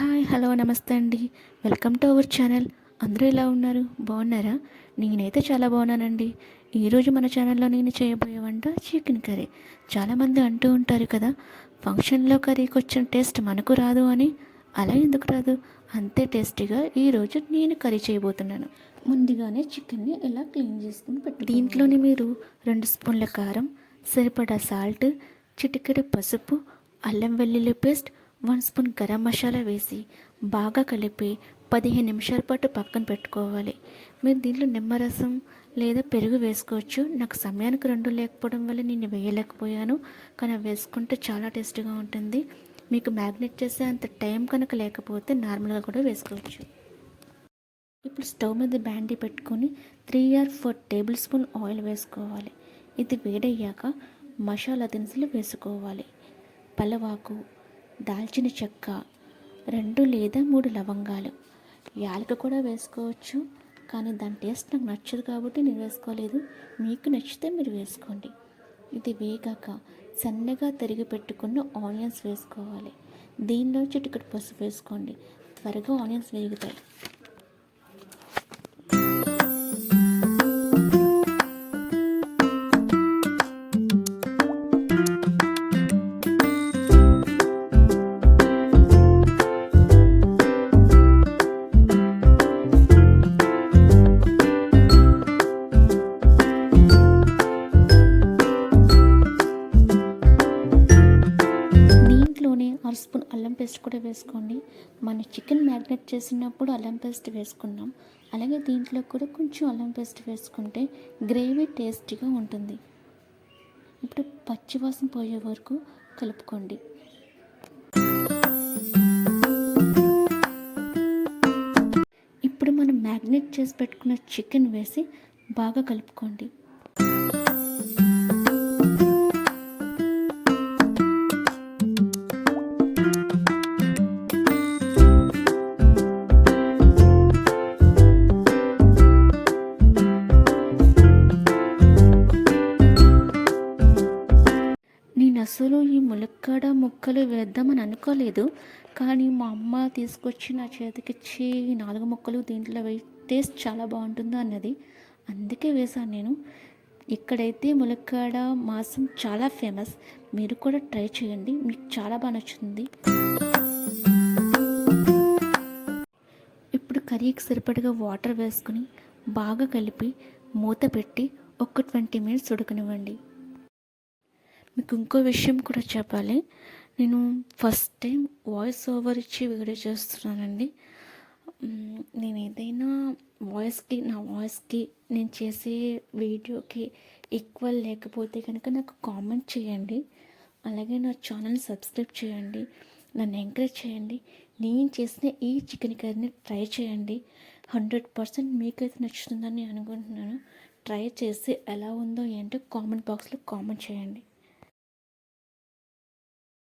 Hi hello నమస్తే అండి. Welcome to our channel. అందరూ ఎలా ఉన్నారు? బాగున్నారా? నేనైతే చాలా బాగున్నానండి. ఈరోజు మన ఛానల్లో నేను చేయబోయే వంట చికెన్ కర్రీ. చాలామంది అంటూ ఉంటారు కదా, ఫంక్షన్లో కర్రీకి వచ్చిన టేస్ట్ మనకు రాదు అని. అలా ఎందుకు రాదు? అంతే టేస్టీగా ఈరోజు నేను కర్రీ చేయబోతున్నాను. ముందుగానే చికెన్ని ఇలా క్లీన్ చేసుకుని దీంట్లోని మీరు 2 స్పూన్ల కారం, సరిపడా సాల్ట్, చిటికెడు పసుపు, అల్లం వెల్లుల్లి పేస్ట్, 1 స్పూన్ గరం మసాలా వేసి బాగా కలిపి 15 నిమిషాల పాటు పక్కన పెట్టుకోవాలి. మీరు దీంట్లో నిమ్మరసం లేదా పెరుగు వేసుకోవచ్చు. నాకు సమయానికి 2 లేకపోవడం వల్ల నేను వేయలేకపోయాను, కానీ వేసుకుంటే చాలా టేస్టీగా ఉంటుంది. మీకు మ్యాగ్నేట్ చేసే అంత టైం కనుక లేకపోతే నార్మల్గా కూడా వేసుకోవచ్చు. ఇప్పుడు స్టవ్ మీద బ్యాండీ పెట్టుకొని 3 or 4 టేబుల్ స్పూన్ ఆయిల్ వేసుకోవాలి. ఇది వేడయ్యాక మసాలా దినుసులు వేసుకోవాలి. పలవాకు, దాల్చిన చెక్క, 2 లేదా 3 లవంగాలు, యాలక కూడా వేసుకోవచ్చు. కానీ దాని టేస్ట్ నాకు నచ్చదు కాబట్టి నేను వేసుకోలేదు. మీకు నచ్చితే మీరు వేసుకోండి. ఇది వేగాక సన్నగా తరిగి పెట్టుకున్న ఆనియన్స్ వేసుకోవాలి. దీనిలో చిటికెడు పసుపు వేసుకోండి. త్వరగా ఆనియన్స్ వేగుతాయి. అర స్పూన్ అల్లం పేస్ట్ కూడా వేసుకోండి. మన చికెన్ మ్యాగ్నేట్ చేసినప్పుడు అల్లం పేస్ట్ వేసుకున్నాం, అలాగే దీంట్లో కూడా కొంచెం అల్లం పేస్ట్ వేసుకుంటే గ్రేవీ టేస్టీగా ఉంటుంది. ఇప్పుడు పచ్చివాసన పోయే వరకు కలుపుకోండి. ఇప్పుడు మనం మ్యాగ్నేట్ చేసి పెట్టుకున్న చికెన్ వేసి బాగా కలుపుకోండి. అసలు ఈ ములక్కాడ ముక్కలు వేద్దామని అనుకోలేదు, కానీ మా అమ్మ తీసుకొచ్చి నా చేతికిచ్చి 4 ముక్కలు దీంట్లో టేస్ట్ చాలా బాగుంటుందో అన్నది, అందుకే వేశాను నేను. ఇక్కడైతే ములక్కాడ మాంసం చాలా ఫేమస్. మీరు కూడా ట్రై చేయండి, మీకు చాలా బాగా నచ్చుతుంది. ఇప్పుడు కర్రీకి సరిపడగా వాటర్ వేసుకుని బాగా కలిపి మూత పెట్టి ఒక 20 మినిట్స్ ఉడకనివ్వండి. మీకు ఇంకో విషయం కూడా చెప్పాలి. నేను ఫస్ట్ టైం వాయిస్ ఓవర్ ఇచ్చి వీడియో చేస్తున్నానండి. నేను ఏదైనా నా వాయిస్కి నేను చేసే వీడియోకి ఈక్వల్ లేకపోతే కనుక నాకు కామెంట్ చేయండి. అలాగే నా ఛానల్ని సబ్స్క్రైబ్ చేయండి, నన్ను ఎంకరేజ్ చేయండి. నేను చేసిన ఈ చికెన్ కర్రీని ట్రై చేయండి. 100% మీకైతే నచ్చుతుందని అనుకుంటున్నాను. ట్రై చేసి ఎలా ఉందో ఏంటో కామెంట్ బాక్స్లో కామెంట్ చేయండి.